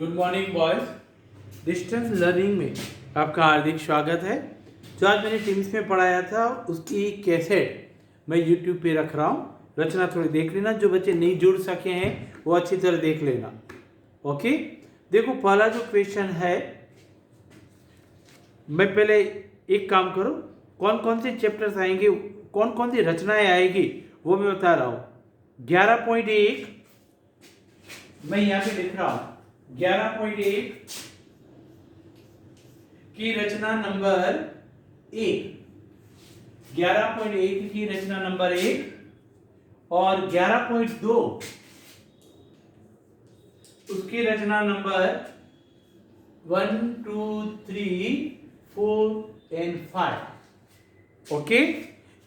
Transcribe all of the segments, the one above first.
Good morning boys. Distance learning में आपका हार्दिक स्वागत है। जो आज मैंने टीम्स में पढ़ाया था उसकी कैसेट मैं यूट्यूब पे रख रहा हूँ। रचना थोड़ी देख लेना, जो बच्चे नहीं जुड़ सके हैं वो अच्छी तरह देख लेना। ओके, देखो पहला जो क्वेश्चन है, मैं पहले एक काम करो, कौन कौन से चैप्टर्स आएंगे, कौन कौन सी रचनाएं आएगी वो मैं बता रहा हूँ। 11.1 मैं यहाँ पे लिख रहा हूँ। 11.1 की रचना नंबर 1, 11.1 की रचना नंबर 1 और 11.2 उसकी रचना नंबर 1, 2, 3, 4 एंड 5। ओके,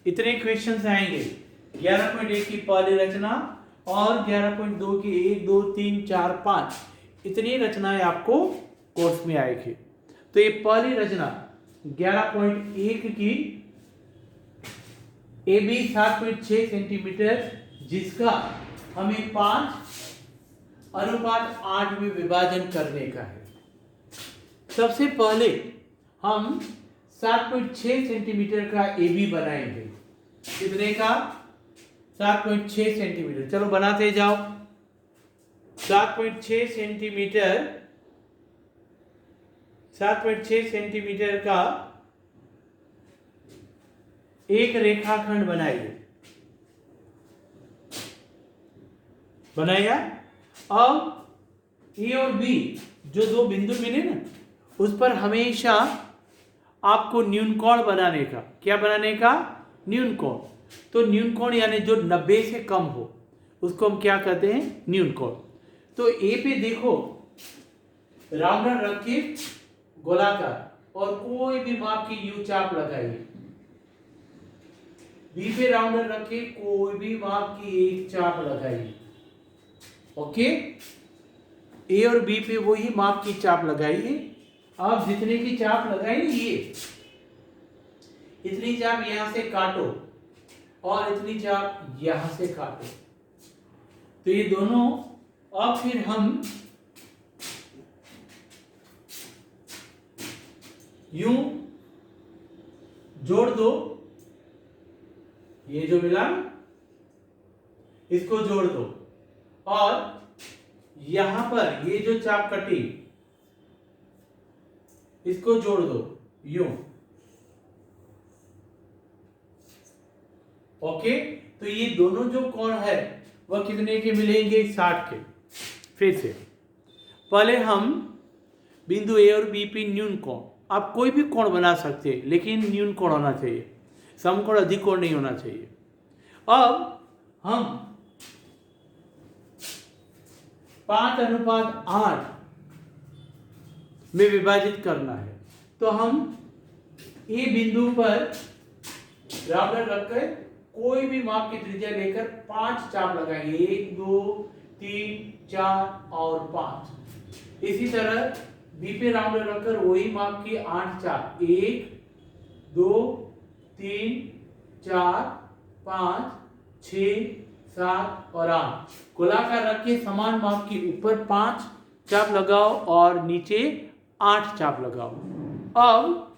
इतने क्वेश्चंस आएंगे। 11.1 की पहली रचना और 11.2 की 1, 2, 3, 4, 5 इतनी रचनाएं आपको कोर्स में आएगी। तो ये पहली रचना 11.1 की AB 7.6 सेंटीमीटर, जिसका हमें 5:8 में विभाजन करने का है। सबसे पहले हम 7.6 सेंटीमीटर का AB बनाएंगे। कितने का? 7.6 सेंटीमीटर। चलो बनाते जाओ। 7.6 सेंटीमीटर, 7.6 सेंटीमीटर का एक रेखाखंड बनाइए। बनाया। अब ए और बी जो दो बिंदु मिले ना, उस पर हमेशा आपको न्यूनकोण बनाने का, क्या बनाने का? न्यूनकोण। तो न्यूनकोण यानी जो 90 से कम हो उसको हम क्या कहते हैं? न्यूनकोण। तो ए पे देखो राउंडर रख के गोलाकार और कोई भी माप की यू चाप लगाइए। बी पे राउंडर रख के कोई भी माप की एक चाप लगाइए। ओके, ए और बी पे वही माप की चाप लगाइए। अब जितने की चाप लगाई ये इतनी चाप यहां से काटो और इतनी चाप यहां से काटो। तो ये दोनों, अब फिर हम यूं जोड़ दो। ये जो मिला इसको जोड़ दो और यहां पर ये जो चाप कटी इसको जोड़ दो यूं। ओके, तो ये दोनों जो कोण है वह कितने के मिलेंगे? 60 के। फिर से पहले हम बिंदु ए और बी पे न्यून कोण, आप कोई भी कोण बना सकते हैं लेकिन न्यून कोण होना चाहिए, समकोण अधिक कोण नहीं होना चाहिए। अब हम 5:8 में विभाजित करना है। तो हम ए बिंदु पर राउंडर रखकर कोई भी माप की त्रिज्या लेकर 5 चाप लगाएंगे। 1, 2, 3, 4 और 5। इसी तरह बी पे राउंडर रखकर वही माप की 8 चाप, 1, 2, 3, 4, 5, 6, 7 और 8 गोलाकार रख के समान माप की ऊपर 5 चाप लगाओ और नीचे 8 चाप लगाओ। अब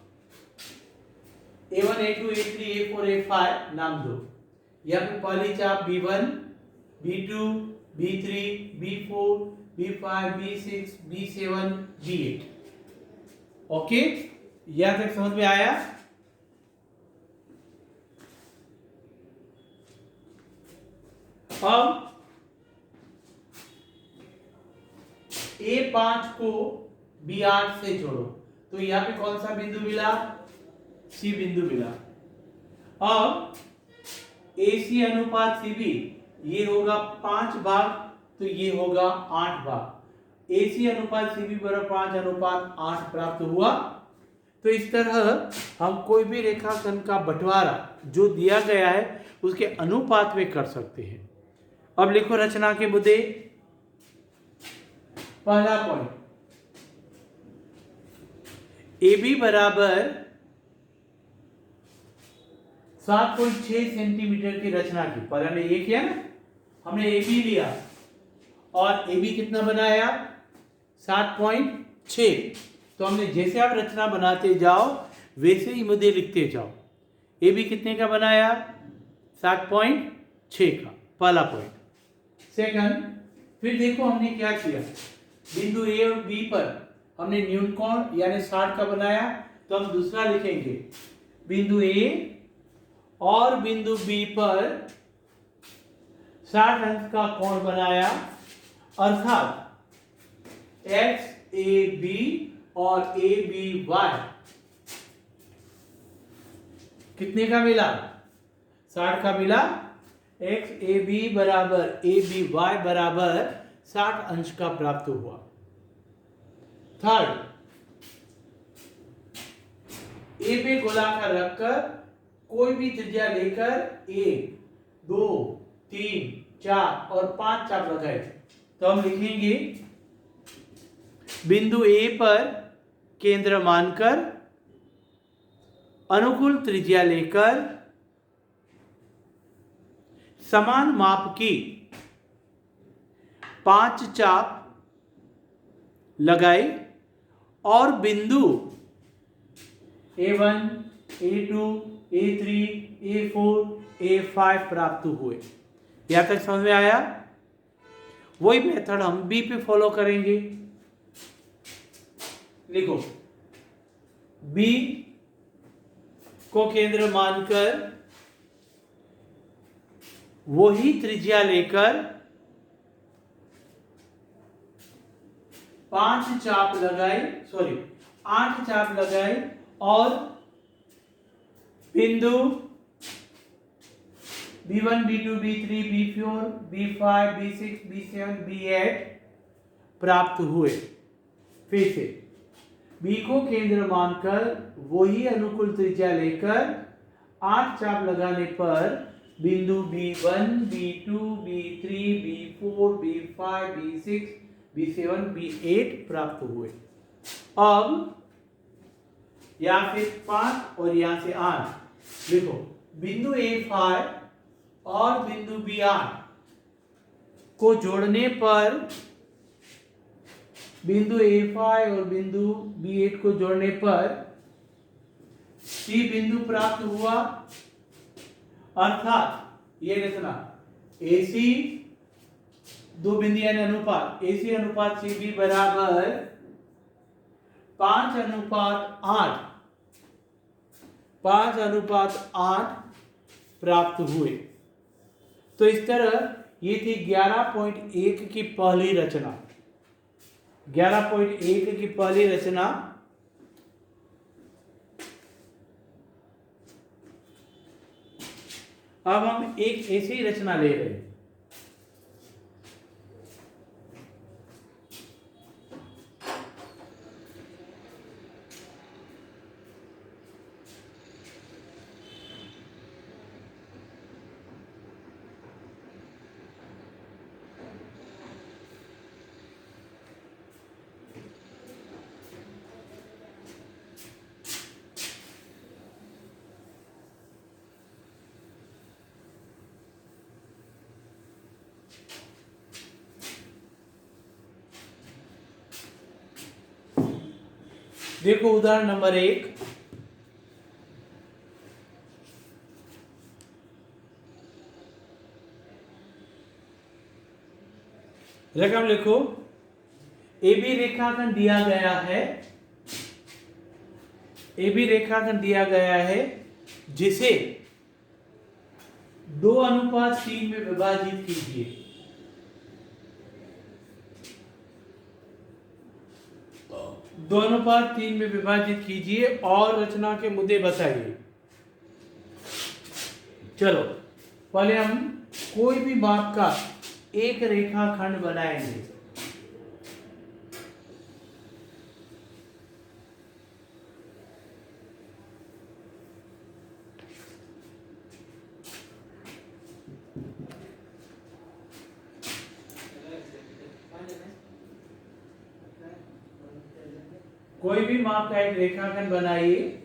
A1, A2, A3, A4, A5 नाम दो। यहाँ पे पहली चाप B1, B2, B3, B4, B5, B6, B7, B8। Okay, यहां तक समझ में आया? अब A5 को B8 से जोड़ो। तो यहां पे कौन सा बिंदु मिला? सी बिंदु मिला। अब AC अनुपात CB ये होगा 5 भाग, तो ये होगा 8 भाग। AC अनुपात CB बराबर 5:8 प्राप्त हुआ। तो इस तरह हम कोई भी रेखाखंड का बंटवारा जो दिया गया है उसके अनुपात में कर सकते हैं। अब लिखो रचना के मुद्दे। पहला पॉइंट, AB बराबर 7.6 सेंटीमीटर की रचना की। पहले हमने ये किया ना, हमने AB लिया और AB कितना बनाया? 7.6। तो हमने जैसे आप रचना बनाते जाओ वैसे ही मुद्दे लिखते जाओ। ए बी कितने का बनाया? 7.6 का, पहला पॉइंट। सेकंड, फिर देखो हमने क्या किया, बिंदु ए और बी पर हमने न्यून कोण यानी 60 का बनाया, तो हम दूसरा लिखेंगे, बिंदु ए और बिंदु बी पर 60 अंश का कोण बनाया, अर्थात एक्स ए बी और ए बी वाई कितने का मिला? 60 का मिला। एक्स ए बी बराबर ए बी वाई बराबर 60 अंश का प्राप्त हुआ। थर्ड, ए पे गोलाकार रखकर कोई भी त्रिज्या लेकर 1, 2, 3, 4 और 5 चाप लगाए। तो हम लिखेंगे, बिंदु ए पर केंद्र मानकर अनुकूल त्रिज्या लेकर समान माप की 5 चाप लगाए और बिंदु A1, A2, A3, A4, A5 प्राप्त हुए। यहां तक समझ में आया? वही मेथड हम बी पे फॉलो करेंगे। लिखो, बी को केंद्र मानकर वही त्रिज्या लेकर 8 चाप लगाए और बिंदु B1, B2, B3, B4, B5, B6, B7, B8 प्राप्त हुए। फिर से B को केंद्र मानकर वही अनुकूल त्रिज्या लेकर 8 चाप लगाने पर बिंदु B1, B2, B3, B4, B5, B6, B7, B8 प्राप्त हुए। अब यहां से 5 और यहां से 8 लिखो, बिंदु A5 और बिंदु B8 को जोड़ने पर बिंदु A5 और बिंदु B8 को जोड़ने पर C बिंदु प्राप्त हुआ, अर्थात ये रचना AC दो बिंदु यानी अनुपात AC अनुपात CB बराबर 5:8 प्राप्त हुए। तो इस तरह ये थी 11.1 की पहली रचना। 11.1 की पहली रचना। अब हम एक ऐसी रचना ले रहे हैं। देखो उदाहरण नंबर 1। रकम लिखो, AB रेखाखंड दिया गया है। AB रेखाखंड दिया गया है जिसे 2:3 में विभाजित कीजिए। दो अनुपात 3 में विभाजित कीजिए और रचना के मुद्दे बताइए। चलो पहले हम कोई भी माप का एक रेखाखंड बनाएंगे। कोई भी माप का एक रेखाखंड बनाइए।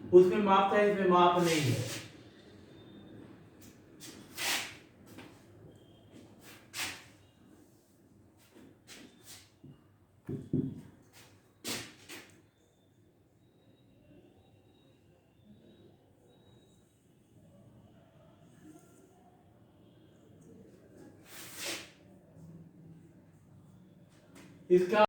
उसमें माप था, इसमें माप नहीं है। इसका